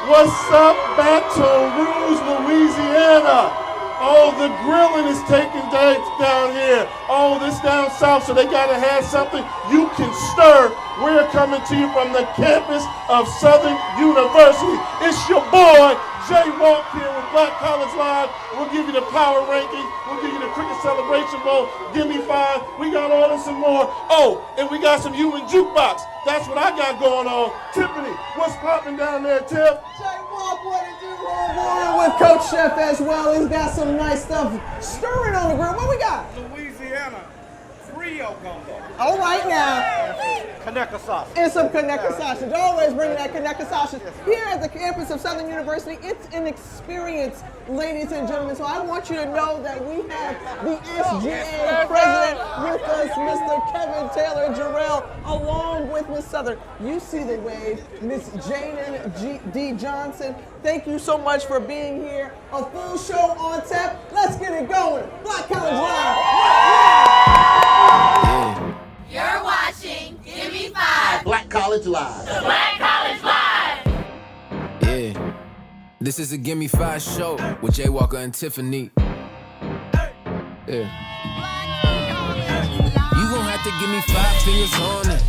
What's up, Baton Rouge, Louisiana? Oh, the grilling is taking place down here. Oh, this down south, so they gotta have something you can stir. We're coming to you from the campus of Southern University. It's your boy, Jay Walk here with Black College Live. We'll give you the power rankings. We'll give you the Cricket Celebration Bowl. Gimme 5. We got all this and more. Oh, and we got some human jukebox. That's what I got going on. Tiffany, what's popping down there, Tiff? Jay Walk, what it do, homeboy? With Coach Chef as well. He's got some nice stuff stirring on the grill. What we got? Louisiana Rio gumbo. All right now. Kaneka sausage. And some Kaneka sausage. Always bring that Kaneka sausage. Here at the campus of Southern University, it's an experience, ladies and gentlemen. So I want you to know that we have the SGA president with us, Mr. Kevin Taylor Jarrell, along with Miss Southern. You see the wave, Miss Jaden D. Johnson. Thank you so much for being here. A full show on tap. Let's get it going. Black College Live. You're watching Gimme 5. Black College Live. Black College Live. Yeah. This is a Gimme 5 show with Jay Walker and Tiffany. Yeah. You gon' have to give me 5 fingers on it.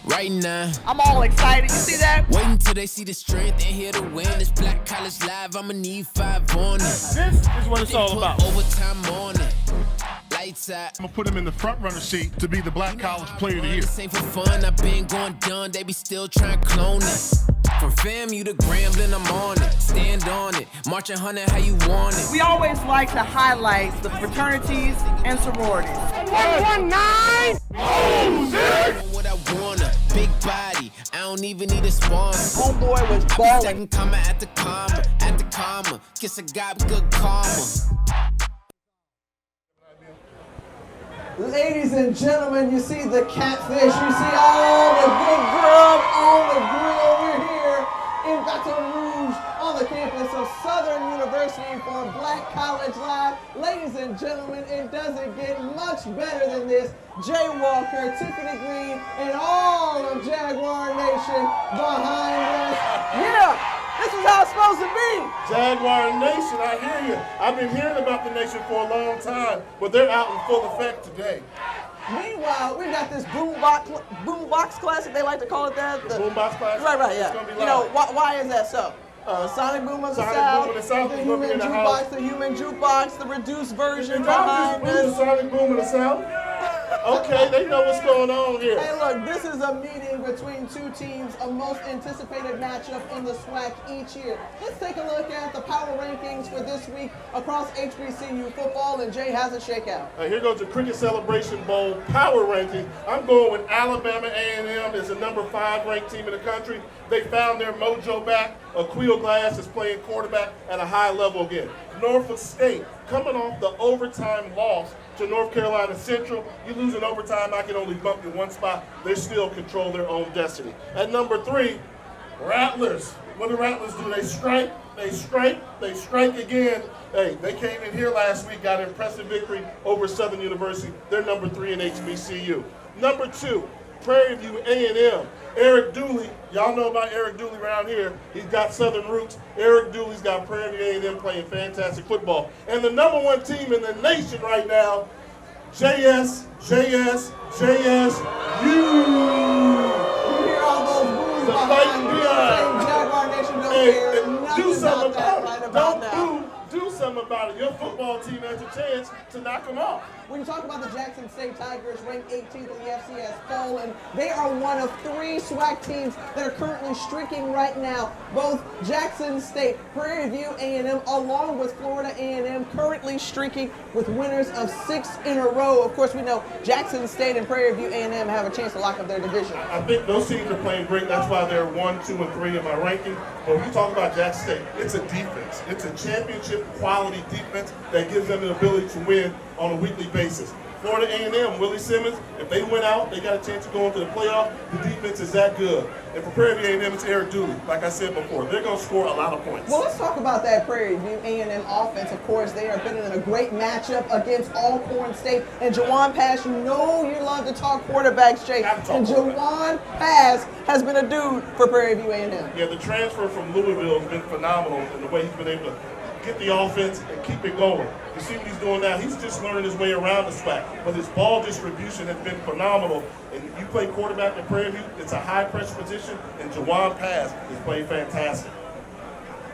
Right now. I'm all excited. You see that? Wait until they see the strength and here to win. This Black College Live, I'ma need 5 on it. This is what it's all about. Overtime on it. Lights out. I'm gonna put him in the front runner seat to be the Black College Player of the Year. This ain't for fun, I've been going done, they be still trying to clone it. From FAMU to Grambling, I'm on it. Stand on it, marching 100 how you want it. We always like to highlight the fraternities and sororities. 119! What I wanna, big body, I don't even need a sponsor. Homeboy was I be balling. stacking comma at the comma, kiss a guy with good karma. Ladies and gentlemen, you see the catfish, you see all the good grub on the grill. We're here in Baton Rouge on the campus of Southern University for Black College Live. Ladies and gentlemen, it doesn't get much better than this. Jay Walker, Tiffany Greene, and all of Jaguar Nation behind us. Yeah! This is how it's supposed to be. Jaguar Nation, I hear you. I've been hearing about the nation for a long time, but they're out in full effect today. Meanwhile, we got this BoomBox Classic. They like to call it that. The BoomBox Classic? Right, yeah. It's gonna be You know, loud. why is that so? Sonic Boom of the Sonic South, Boom of the South the is gonna be human in the jukebox, house. the human jukebox, the reduced version Did y'all behind just boom the us. Sonic Boom of the South? Okay, they know what's going on here. Hey, look, this is a meeting between two teams, a most anticipated matchup in the SWAC each year. Let's take a look at the power rankings for this week across HBCU football, and Jay has a shakeout. Here goes the Cricket Celebration Bowl power ranking. I'm going with Alabama A&M as the number 5 ranked team in the country. They found their mojo back. Aquil Glass is playing quarterback at a high level again. Norfolk State coming off the overtime loss to North Carolina Central. You lose in overtime, I can only bump you one spot. They still control their own destiny. At number 3, Rattlers. What do Rattlers do? They strike, they strike, they strike again. Hey, they came in here last week, got an impressive victory over Southern University. They're number 3 in HBCU. Number 2, Prairie View A&M. Eric Dooley, y'all know about Eric Dooley around here. He's got Southern roots. Eric Dooley's got Prairie View A&M playing fantastic football. And the number 1 team in the nation right now, JS. You hear all those boos The behind fight you beyond. saying Jaguar Nation don't Hey, care do nothing something about that about right it. about Don't now. boo. Do something about it. Your football team has a chance to knock them off. When you talk about the Jackson State Tigers, ranked 18th in the FCS poll, and they are one of 3 SWAC teams that are currently streaking right now. Both Jackson State, Prairie View A&M, along with Florida A&M, currently streaking with winners of 6 in a row. Of course, we know Jackson State and Prairie View A&M have a chance to lock up their division. I think those teams are playing great. That's why they're 1, 2, and 3 in my ranking. But when you talk about Jackson State, it's a defense. It's a championship quality defense that gives them the ability to win on a weekly basis. Florida A&M, Willie Simmons, if they went out, they got a chance to go into the playoff. The defense is that good. And for Prairie View A&M, it's Eric Dooley. Like I said before, they're going to score a lot of points. Well, let's talk about that Prairie View A&M offense. Of course, they are been in a great matchup against Alcorn State. And Jawan Pass, you know you love to talk quarterbacks, Jay. And Jawan Pass has been a dude for Prairie View A&M. Yeah, the transfer from Louisville has been phenomenal in the way he's been able to get the offense and keep it going. You see what he's doing now? He's just learning his way around the SWAC, but his ball distribution has been phenomenal. And you play quarterback in Prairie View, it's a high pressure position, and Jawan Pass is playing fantastic.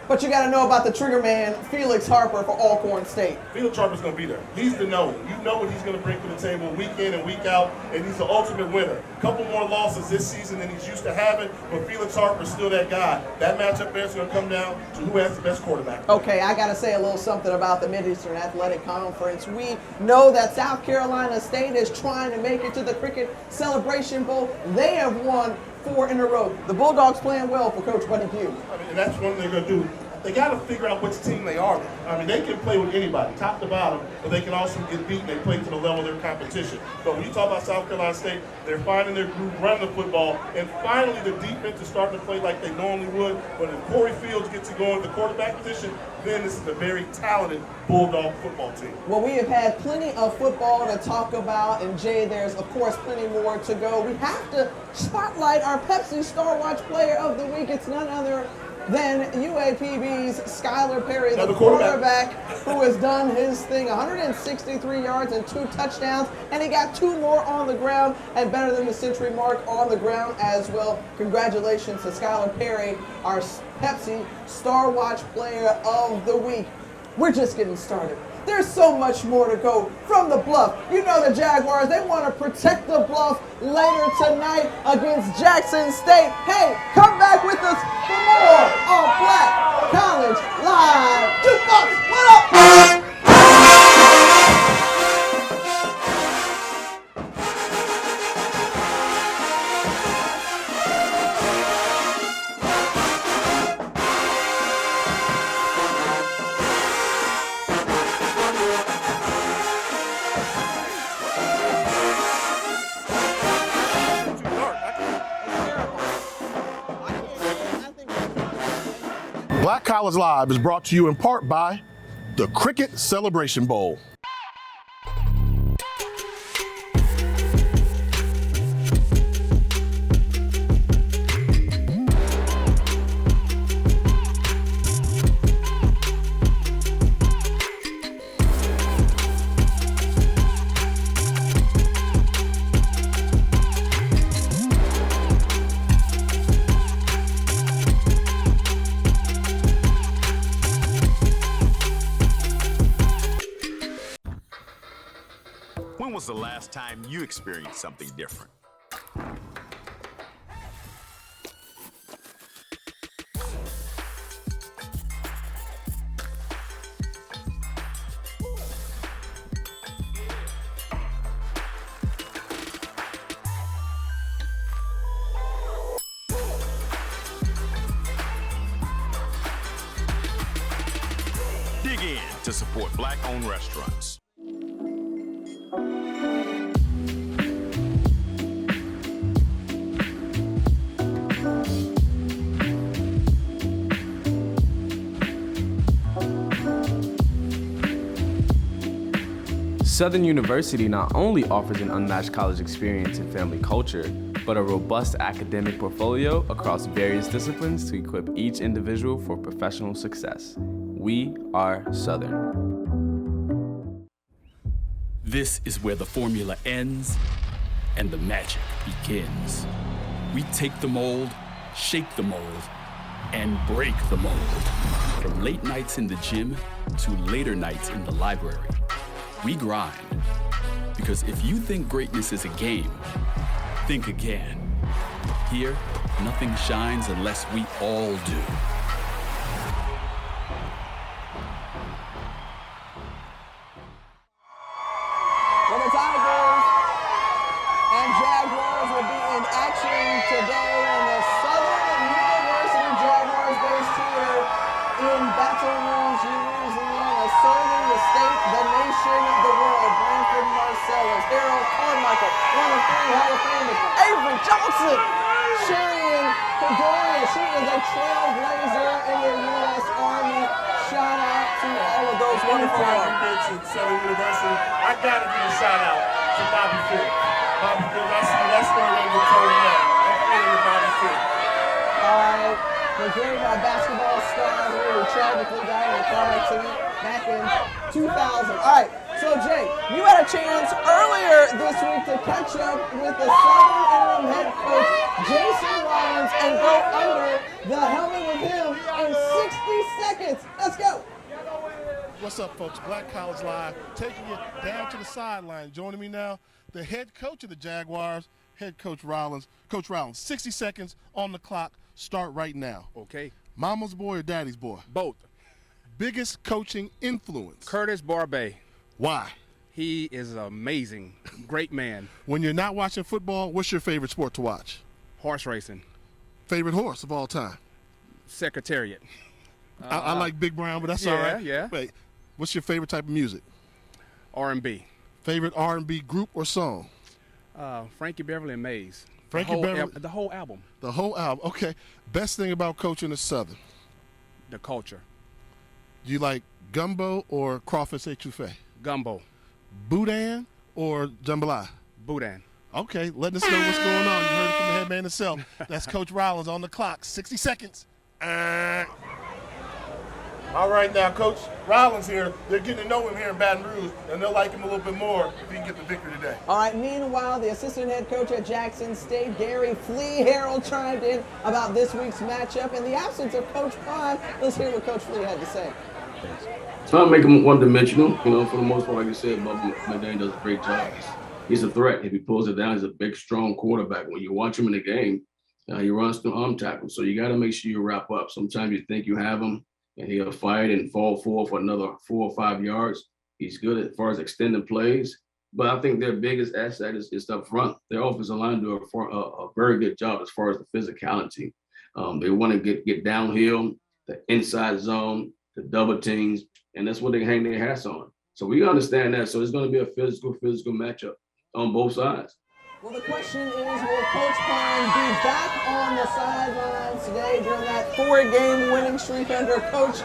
But you got to know about the trigger man, Felix Harper for Alcorn State. Felix Harper's going to be there. He's the known. You know what he's going to bring to the table week in and week out, and he's the ultimate winner. A couple more losses this season than he's used to having, but Felix Harper's still that guy. That matchup there is going to come down to who has the best quarterback. Okay, I got to say a little something about the Mid-Eastern Athletic Conference. We know that South Carolina State is trying to make it to the Cricket Celebration Bowl. They have won 4 in a row. The Bulldogs playing well for Coach Buddy Pugh. I mean, and that's one thing they're going to do. They got to figure out which team they are. I mean, they can play with anybody, top to bottom, but they can also get beaten. They play to the level of their competition. But when you talk about South Carolina State, they're finding their groove, running the football, and finally the defense is starting to play like they normally would. But if Corey Fields gets to go in the quarterback position, then this is a very talented Bulldog football team. Well, we have had plenty of football to talk about, and Jay, there's of course plenty more to go. We have to spotlight our Pepsi Star Watch Player of the Week. It's none other than UAPB's Skylar Perry, the quarterback who has done his thing, 163 yards and 2 touchdowns, and he got 2 more on the ground and better than the century mark on the ground as well. Congratulations to Skylar Perry, our Pepsi Star Watch Player of the Week. We're just getting started. There's so much more to go from the Bluff. You know the Jaguars, they want to protect the Bluff later tonight against Jackson State. Hey, come back with us for more on Black College Live. Jukebox, what up? Black College Live is brought to you in part by the Cricket Celebration Bowl. When was the last time you experienced something different? Dig in to support Black-owned restaurants. Southern University not only offers an unmatched college experience and family culture, but a robust academic portfolio across various disciplines to equip each individual for professional success. We are Southern. This is where the formula ends and the magic begins. We take the mold, shake the mold, and break the mold. From late nights in the gym to later nights in the library. We grind, because if you think greatness is a game, think again. Here, nothing shines unless we all do. Well, the Tigers and Jaguars will be in action today in the Southern University Jaguars based here in Baton Rouge, Louisiana, serving the state, the nation, the world. Branford Marcellus tackle. One of 3 Hall of Famers. Avery Johnson. Sherian Padoria. She is a trailblazer in the U.S. Army. Shout out to all of those wonderful kids at Southern University. I got to give a shout out to Bobby Field. Bobby Field, I see that story on your total now. I'm feeling the Bobby Field. All right. The great basketball star who tragically died in a car accident back in 2000. All right. So, Jay, you had a chance earlier this week to catch up with the Southern A&M head coach, Jason Rollins, and go under the helmet with him in 60 seconds. Let's go. What's up, folks? Black College Live, taking you down to the sideline. Joining me now, the head coach of the Jaguars, head coach Rollins. Coach Rollins, 60 seconds on the clock. Start right now. Okay. Mama's boy or daddy's boy? Both. Biggest coaching influence? Curtis Barbet. Why? He is amazing. Great man. When you're not watching football, what's your favorite sport to watch? Horse racing. Favorite horse of all time? Secretariat. I like Big Brown, but that's all right. Yeah. Wait, what's your favorite type of music? R&B. Favorite R&B group or song? Frankie Beverly and Mays. Frankie Beverly. The whole album. The whole album. Okay. Best thing about coaching the Southern? The culture. Do you like gumbo or crawfish etouffee? Gumbo. Boudin or jambalaya? Boudin. Okay, letting us know what's going on. You heard it from the headman himself. That's Coach Rollins on the clock. 60 seconds. All right, now, Coach Rollins here. They're getting to know him here in Baton Rouge, and they'll like him a little bit more if he can get the victory today. All right, meanwhile, the assistant head coach at Jackson State, Gary Flea Harold, chimed in about this week's matchup. In the absence of Coach Prime, let's hear what Coach Flea had to say. Trying to make him one-dimensional, for the most part, like you said, Bob McDaniel does a great job. He's a threat. If he pulls it down, he's a big, strong quarterback. When you watch him in the game, he runs through arm tackles. So you got to make sure you wrap up. Sometimes you think you have him, and he'll fight and fall forward for another 4 or 5 yards. He's good as far as extending plays. But I think their biggest asset is up front. Their offensive line do a very good job as far as the physicality. They want to get downhill, the inside zone, the double teams, and that's what they hang their hats on. So we understand that. So it's going to be a physical matchup on both sides. Well, the question is, will Coach Prime be back on the sidelines today during that 4-game winning streak under Coach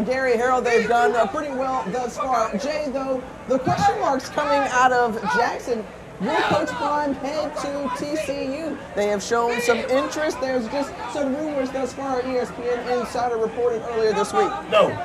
Gary Harold? They've done pretty well thus far. Jay, though, the question marks coming out of Jackson. Will Coach Prime head to TCU? They have shown some interest. There's just some rumors thus far. ESPN Insider reported earlier this week. No.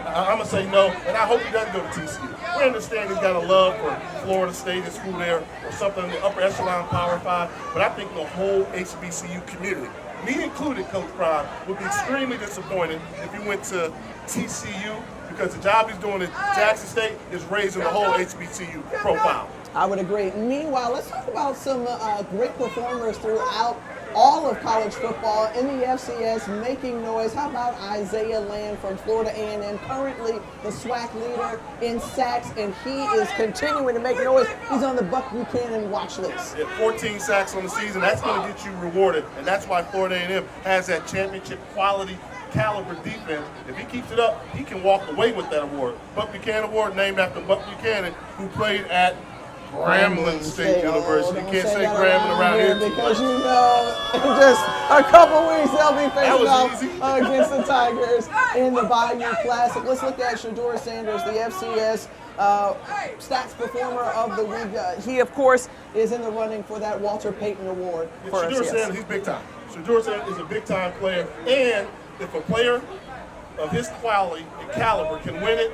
I'm going to say no, and I hope he doesn't go to TCU. We understand he's got a love for Florida State and school there or something in the upper echelon Power 5, but I think the whole HBCU community, me included, Coach Prime, would be extremely disappointed if he went to TCU because the job he's doing at Jackson State is raising the whole HBCU profile. I would agree. Meanwhile, let's talk about some great performers throughout all of college football in the FCS making noise. How about Isaiah Land from Florida A&M, currently the SWAC leader in sacks, and he is continuing to make noise. He's on the Buck Buchanan watch list. Yeah, 14 sacks on the season. That's going to get you rewarded, and that's why Florida A&M has that championship quality caliber defense. If he keeps it up, he can walk away with that award. Buck Buchanan Award named after Buck Buchanan, who played at Grambling State University. You can't say Grambling around here because in just a couple weeks they'll be facing off against the Tigers in the Bayou Classic. Let's look at Shedeur Sanders, the FCS stats performer of the week. He, of course, is in the running for that Walter Payton Award for Shedeur FCS. Sanders, he's big time. Shedeur Sanders is a big time player, and if a player of his quality and caliber can win it,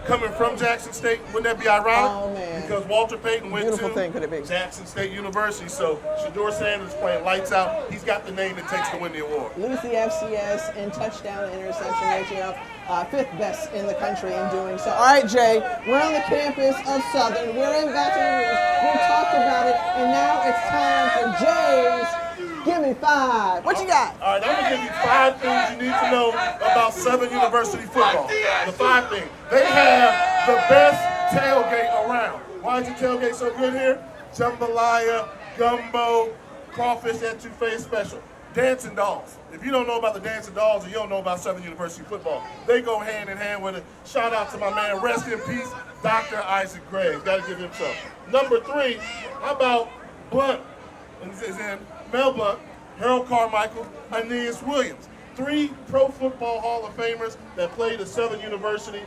coming from Jackson State, wouldn't that be ironic? Oh, man. Because Walter Payton went to Jackson State University, so Shedeur Sanders playing lights out. He's got the name it takes to win the award. Leads the FCS in touchdown to interception ratio, 5th best in the country in doing so. All right, Jay, we're on the campus of Southern. We're in Baton Rouge. We'll talk about it, and now it's time for Jay's Gimme 5. What you got? All right, I'm going to give you 5 things you need to know about Southern University football. The 5 things. They have the best tailgate around. Why is your tailgate so good here? Jambalaya, gumbo, crawfish etouffee special. dancing dolls. If you don't know about the dancing dolls, or you don't know about Southern University football, they go hand in hand with it. Shout out to my man, rest in peace, Dr. Isaac Gray. Got to give him some. Number 3, how about Blunt? Is in Mel Blount, Harold Carmichael, Aeneas Williams. 3 Pro Football Hall of Famers that played at Southern University.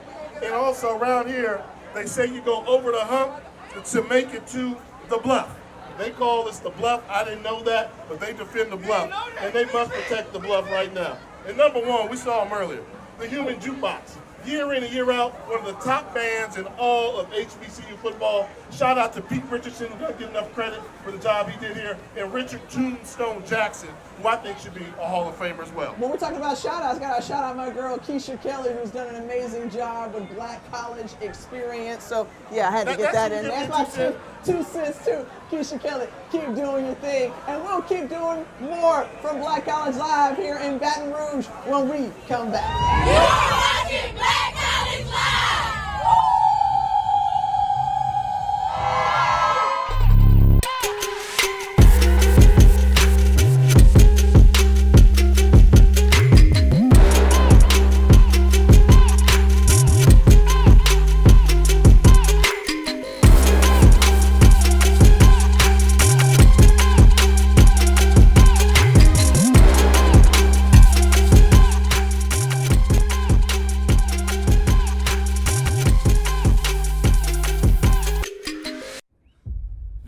And also around here, they say you go over the hump to make it to the bluff. They call this the bluff. I didn't know that, but they defend the bluff. And they must protect the bluff right now. And number 1, we saw him earlier, the Human Jukebox. Year in and year out, one of the top bands in all of HBCU football. Shout out to Pete Richardson, who doesn't get enough credit for the job he did here, and Richard Tombstone Jackson, who I think should be a Hall of Famer as well. When we're talking about shout-outs, got to shout out my girl Keisha Kelly, who's done an amazing job with Black College Experience. So, yeah, I had to get that in. That's my 2 cents, too. Keisha Kelly, keep doing your thing. And we'll keep doing more from Black College Live here in Baton Rouge when we come back. You are watching Black College Live!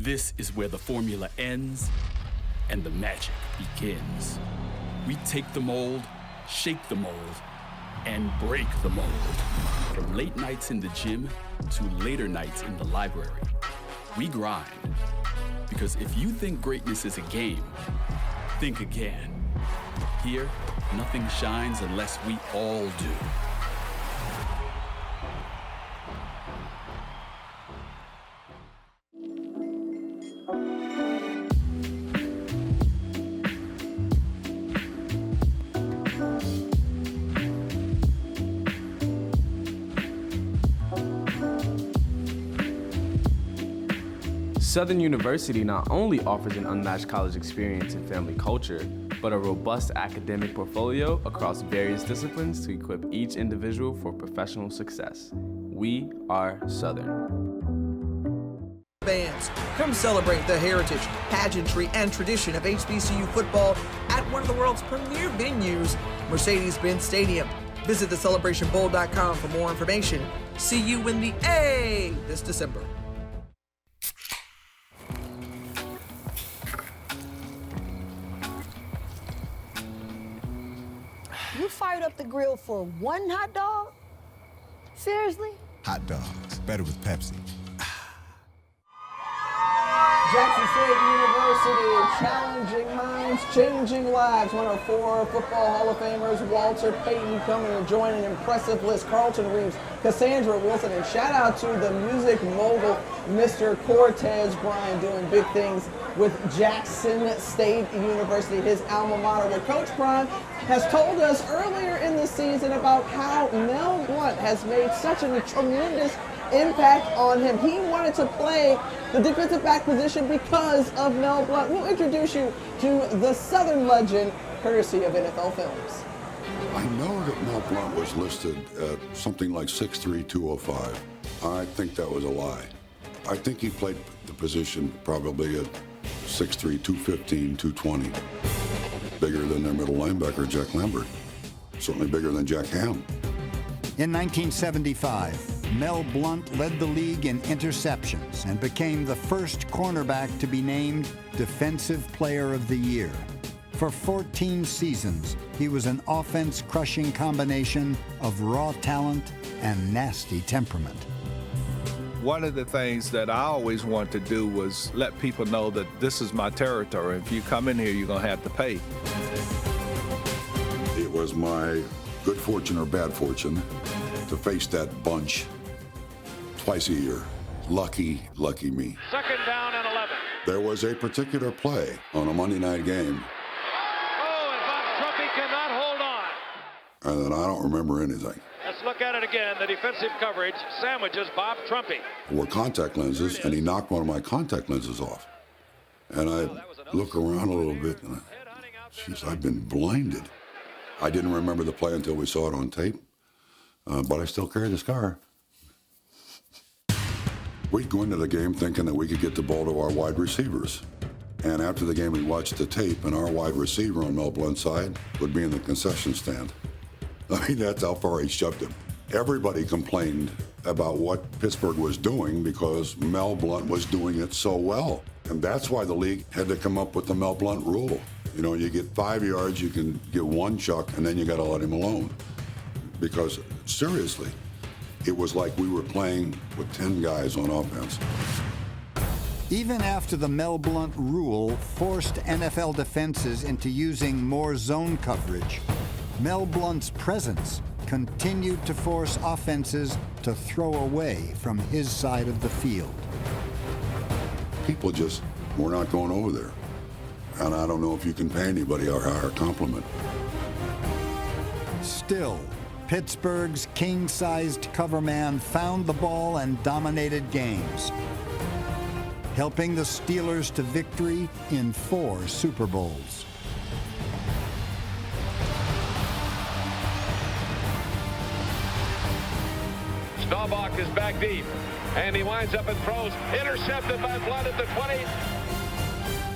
This is where the formula ends and the magic begins. We take the mold, shake the mold, and break the mold. From late nights in the gym to later nights in the library, we grind. Because if you think greatness is a game, think again. Here, nothing shines unless we all do. Southern University not only offers an unmatched college experience and family culture, but a robust academic portfolio across various disciplines to equip each individual for professional success. We are Southern. Bands, come celebrate the heritage, pageantry, and tradition of HBCU football at one of the world's premier venues, Mercedes-Benz Stadium. Visit thecelebrationbowl.com for more information. See you in the A this December. You fired up the grill for one hot dog? Seriously? Hot dogs, better with Pepsi. Jackson State University, challenging minds, changing lives. One of 4 Football Hall of Famers, Walter Payton, coming to join an impressive list. Carlton Reeves, Cassandra Wilson, and shout out to the music mogul, Mr. Cortez Bryant, doing big things with Jackson State University, his alma mater. Well, Coach Bryant has told us earlier in the season about how Mel Blount has made such a tremendous impact on him. He wanted to play the defensive back position because of Mel Blount. We'll introduce you to the Southern legend, courtesy of NFL Films. I know that Mel Blount was listed at something like 6'3", 205. I think that was a lie. I think he played the position probably at 6'3", 215, 220. Bigger than their middle linebacker, Jack Lambert. Certainly bigger than Jack Ham. In 1975, Mel Blount led the league in interceptions and became the first cornerback to be named Defensive Player of the Year. For 14 seasons, he was an offense-crushing combination of raw talent and nasty temperament. One of the things that I always wanted to do was let people know that this is my territory. If you come in here, you're going to have to pay. It was my good fortune or bad fortune to face that bunch twice a year. Lucky, lucky me. 2nd down and 11. There was a particular play on a Monday night game. Oh, and Bob Trumpy cannot hold on. And then I don't remember anything. Let's look at it again. The defensive coverage sandwiches Bob Trumpy. Wore contact lenses, and he knocked one of my contact lenses off. And I look around a little bit, and Jeez, I've been blinded. I didn't remember the play until we saw it on tape, but I still carry the scar. We'd go into the game thinking that we could get the ball to our wide receivers. And after the game, we watched the tape, and our wide receiver on Mel Blunt's side would be in the concession stand. I mean, that's how far he shoved him. Everybody complained about what Pittsburgh was doing because Mel Blunt was doing it so well. And that's why the league had to come up with the Mel Blunt rule. You know, you get 5 yards, you can get one chuck, and then you got to let him alone. Because, seriously, it was like we were playing with 10 guys on offense. Even after the Mel Blunt rule forced NFL defenses into using more zone coverage, Mel Blunt's presence continued to force offenses to throw away from his side of the field. People just were not going over there. And I don't know if you can pay anybody a higher compliment. Still, Pittsburgh's king-sized cover man found the ball and dominated games, helping the Steelers to victory in 4 Super Bowls. Staubach is back deep, and he winds up and throws. Intercepted by Blunt at the 20.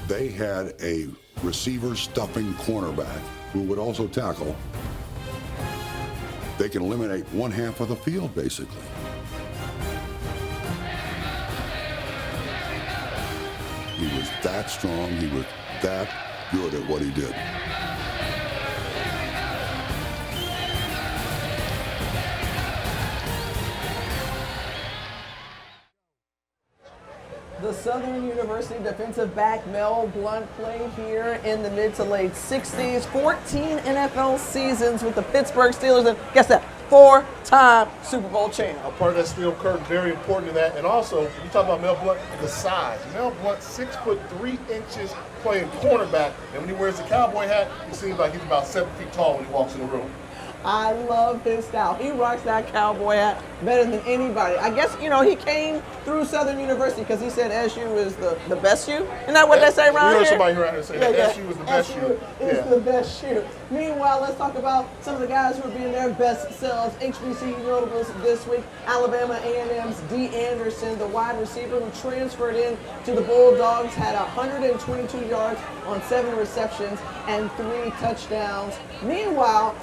They had a receiver-stuffing cornerback who would also tackle. They can eliminate one half of the field, basically. He was that strong. He was that good at what he did. The Southern University defensive back Mel Blount played here in the mid to late 60s, 14 NFL seasons with the Pittsburgh Steelers, and guess that, 4-time Super Bowl champ. A part of that steel curtain, very important in that. And also, when you talk about Mel Blount, the size. Mel Blount, 6'3" playing cornerback, and when he wears the cowboy hat, he seems like he's about 7 feet tall when he walks in the room. I love his style. He rocks that cowboy hat better than anybody. I guess, you know, he came through Southern University because he said SU is the best shoe. Isn't that what they say around here? We heard somebody around here say that SU is the best shoe. Is the best shoe. Meanwhile, let's talk about some of the guys who are being their best selves. HBCU Notables this week. Alabama A&M's D. Anderson, the wide receiver who transferred in to the Bulldogs, had 122 yards on 7 receptions and 3 touchdowns. Meanwhile,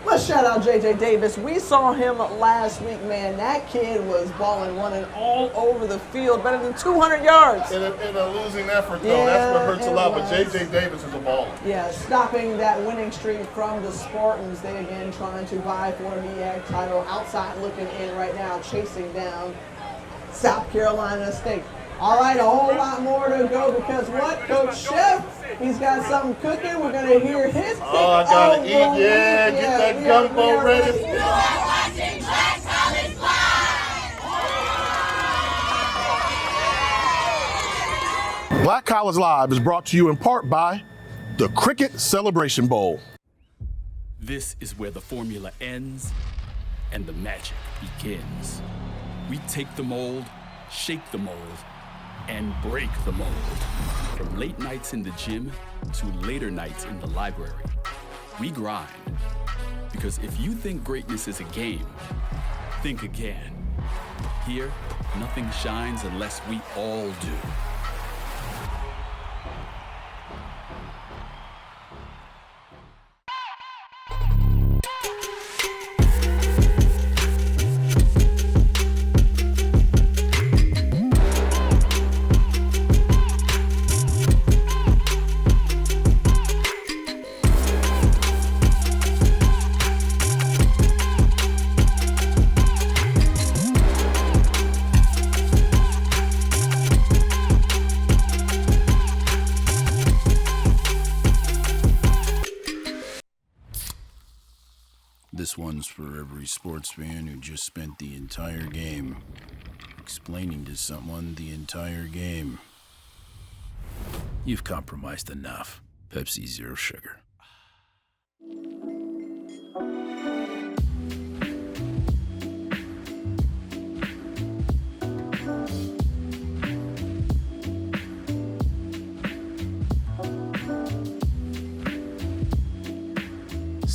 let's shout out J.J. Davis. We saw him last week, man. That kid was balling, running all over the field, better than 200 yards. In a losing effort, though. That's what hurts a lot. But J.J. Davis is a baller. Yeah, stopping that winning streak from the Spartans. They again trying to vie for a MEAC title. Outside looking in right now, chasing down South Carolina State. All right, a whole lot more to go because what, Coach Chef? He's got something cooking. We're going to hear his pick. Oh, I got to eat. Yeah, get that gumbo ready. You are watching Black College Live. Black College Live is brought to you in part by the Cricket Celebration Bowl. This is where the formula ends and the magic begins. We take the mold, shake the mold, and break the mold. From late nights in the gym to later nights in the library, we grind. Because if you think greatness is a game, think again. Here, nothing shines unless we all do. This one's for every sports fan who just spent the entire game explaining to someone the entire game. You've compromised enough. Pepsi Zero Sugar.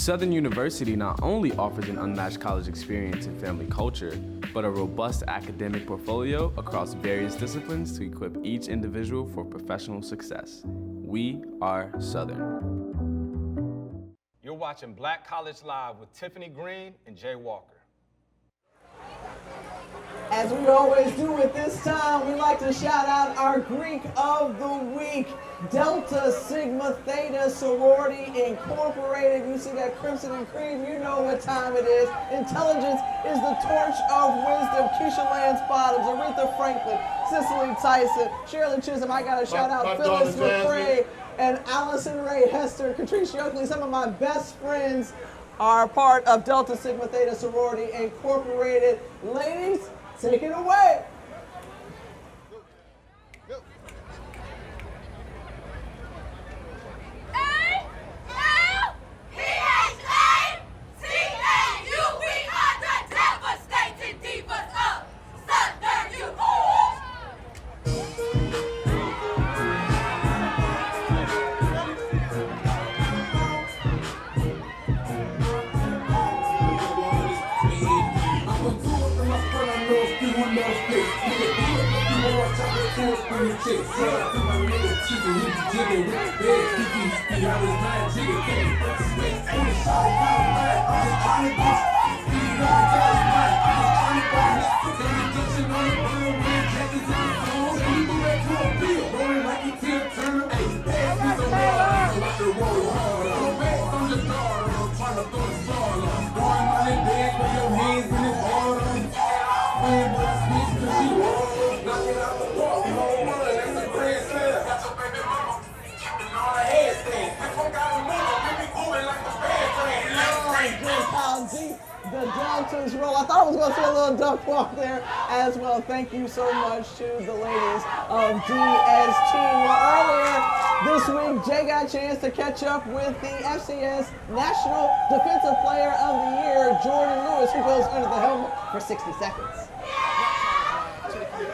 Southern University not only offers an unmatched college experience and family culture, but a robust academic portfolio across various disciplines to equip each individual for professional success. We are Southern. You're watching Black College Live with Tiffany Greene and Jay Walker. As we always do at this time, we like to shout out our Greek of the Week, Delta Sigma Theta Sorority Incorporated. You see that crimson and cream, you know what time it is. Intelligence is the torch of wisdom. Keisha Lance Bottoms, Aretha Franklin, Cicely Tyson, Shirley Chisholm. I got to shout out Phyllis McCrae and Allison Ray Hester, Catricia Oakley. Some of my best friends are part of Delta Sigma Theta Sorority Incorporated. Ladies, take it away. A-L-P-H-A-C-A-U, we are the devastating divas of Southern U. The Deltas roll. I thought I was going to see a little duck walk there as well. Thank you so much to the ladies of DST. Well, earlier this week, Jay got a chance to catch up with the FCS National Defensive Player of the Year, Jordan Lewis, who goes under the helmet for 60 seconds.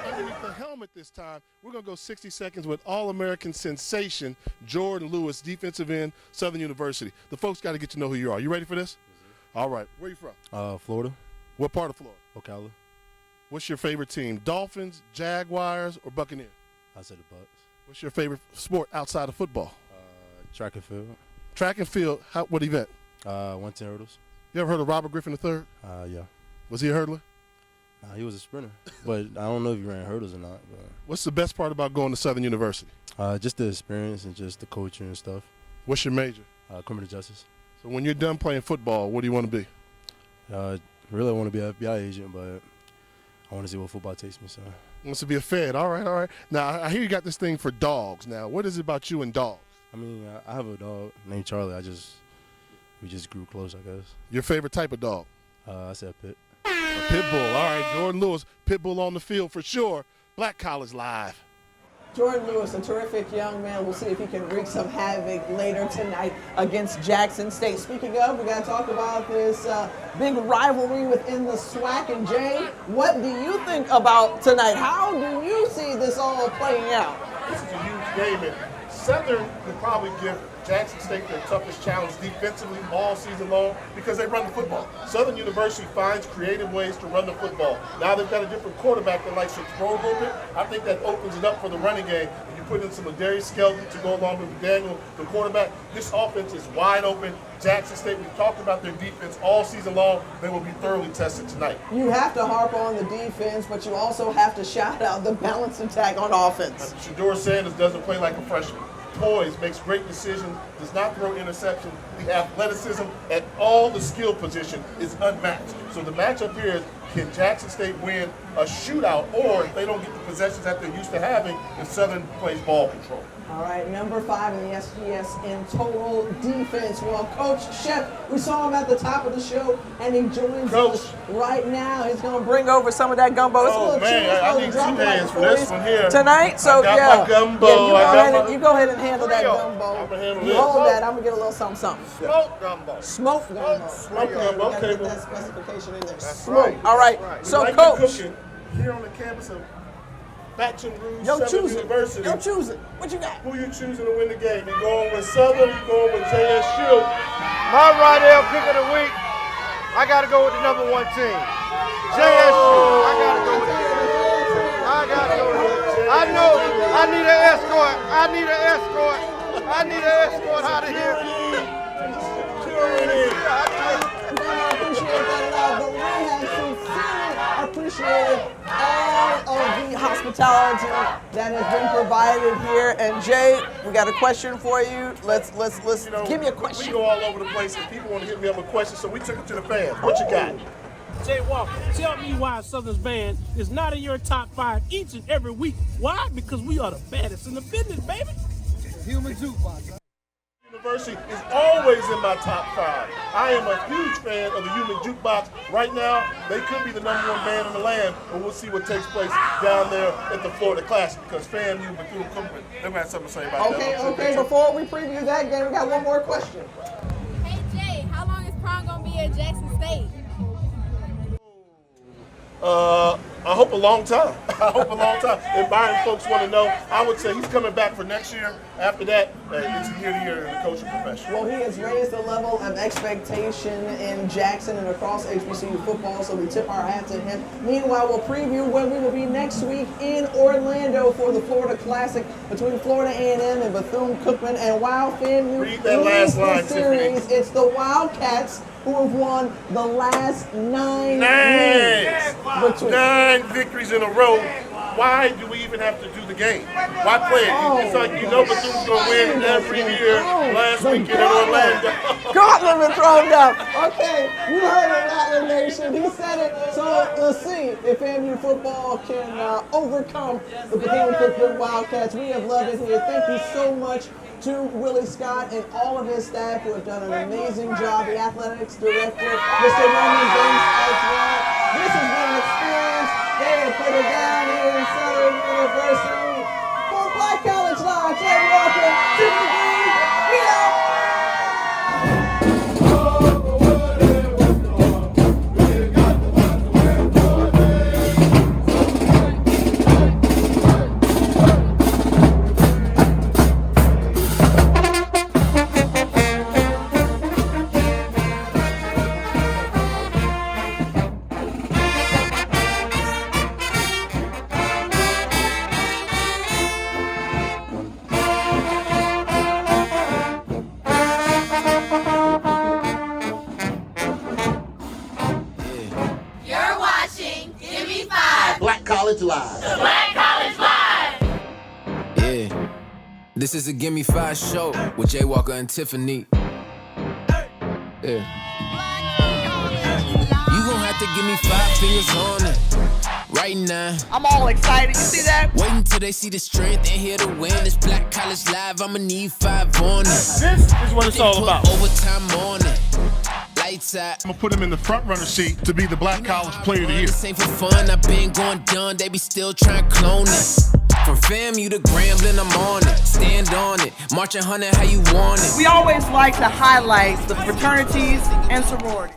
Underneath the helmet this time, we're going to go 60 seconds with All-American sensation Jordan Lewis, defensive end, Southern University. The folks got to get to know who you are. You ready for this? All right. Where are you from? Florida. What part of Florida? Ocala. What's your favorite team? Dolphins, Jaguars, or Buccaneers? I said the Bucks. What's your favorite sport outside of football? Track and field. Track and field. What event? 110 hurdles. You ever heard of Robert Griffin III? Yeah. Was he a hurdler? Nah, he was a sprinter. But I don't know if he ran hurdles or not. But What's the best part about going to Southern University? just the experience and just the coaching and stuff. What's your major? Criminal justice. So when you're done playing football, what do you want to be? Really, I want to be an FBI agent, but I want to see what football takes me. So Wants to be a Fed. All right, all right. Now, I hear you got this thing for dogs. Now, what is it about you and dogs? I mean, I have a dog named Charlie. We just grew close, I guess. Your favorite type of dog? I said a pit. A pit bull. All right, Jordan Lewis, pit bull on the field for sure. Black College Live. Jordan Lewis, a terrific young man. We'll see if he can wreak some havoc later tonight against Jackson State. Speaking of, we got to talk about this big rivalry within the SWAC. And Jay, what do you think about tonight? How do you see this all playing out? This is a huge game, and Southern will probably give Jackson State their toughest challenge defensively all season long because they run the football. Southern University finds creative ways to run the football. Now they've got a different quarterback that likes to throw a little bit. I think that opens it up for the running game. And you put in some Darius Skelton to go along with Daniel, the quarterback. This offense is wide open. Jackson State, we've talked about their defense all season long. They will be thoroughly tested tonight. You have to harp on the defense, but you also have to shout out the balance attack on offense. Deion Sanders doesn't play like a freshman. Poise, makes great decisions, does not throw interception. The athleticism at all the skill position is unmatched. So the matchup here is, can Jackson State win a shootout, or if they don't get the possessions that they're used to having, if Southern plays ball control? All right, number 5 in the SGS in total defense. Well, Coach Shep, we saw him at the top of the show, and he joins us right now. He's going to bring over some of that gumbo. It's a little man, I need 2 hands for this one here. Tonight, so I got my gumbo. You go ahead and handle that gumbo. I'm gonna handle You this. hold that. I'm gonna get a little something, something. Smoke gumbo. Smoke gumbo. Smoke Okay, gumbo. we gotta Okay, get well, that specification in there. That's Smoke. right. All right. We So, like Coach. the cooking here on the campus of Baton Rouge Yo, Southern choose it. University. Yo, choose it. What you got? Who you choosing to win the game? You going with Southern? You going with JSU? My Rydell pick of the week, I got to go with the number 1 team. JSU. I got to go with it. I know I need an escort. I need an escort out of here. But we have sincerely appreciated all of the hospitality that has been provided here. And Jay, we got a question for you. Let's give me a question. We go all over the place and people want to hit me up with questions, so we took it to the fans. What you got? Jay Walker, tell me why Southern's band is not in your top 5 each and every week. Why? Because we are the baddest in the business, baby. Human Jukebox. University is always in my top 5. I am a huge fan of the Human Jukebox. Right now, they could be the number 1 band in the land, and we'll see what takes place down there at the Florida Classic, because FAMU, Bethune-Cookman, they're going to have something to say about that. Okay, before we preview that game, we got one more question. Hey Jay, how long is prom going to be at Jackson State? I hope a long time. If Byron folks want to know, I would say he's coming back for next year. After that, it's a year to year in the coaching profession. Well, he has raised the level of expectation in Jackson and across HBCU football, so we tip our hat to him. Meanwhile, we'll preview when we will be next week in Orlando for the Florida Classic between Florida A&M and Bethune-Cookman. And while FAMU read that last line, series, it's the Wildcats who have won the last 9 games. 9 victories in a row. Why do we even have to do the game? Why play it? It's like you know Bethune's going to win every year. Last weekend in Orlando. Gauntlet been thrown down. Okay, you heard it, Rattler Nation. He said it. So let's see if FAMU football can overcome the Bethune-Cookman Wildcats. We have loved it here. Thank you so much to Willie Scott and all of his staff who have done an amazing job. The athletics director, Mr. Roman Banks as well. This has been an experience. They have put it down here in Southern University. For Black College Live, Jay Walker, Tiffany Greene, we out. Black College Live. Yeah, this is a Gimme 5 show with Jay Walker and Tiffany. Yeah. You gon' have to give me 5 fingers on it right now. I'm all excited. You see that? Wait until they see the strength and here to win. This Black College Live, I'ma need 5 on it. This is what it's all about. Overtime on it. Lights out. I'm gonna put him in the front runner seat to be the Black College Player of the Year. This ain't for fun. I've been going done. They be still trying to clone it. From FAMU to Grambling, I'm on it. Stand on it. Marching 100 how you want it. We always like to highlight the fraternities and sororities.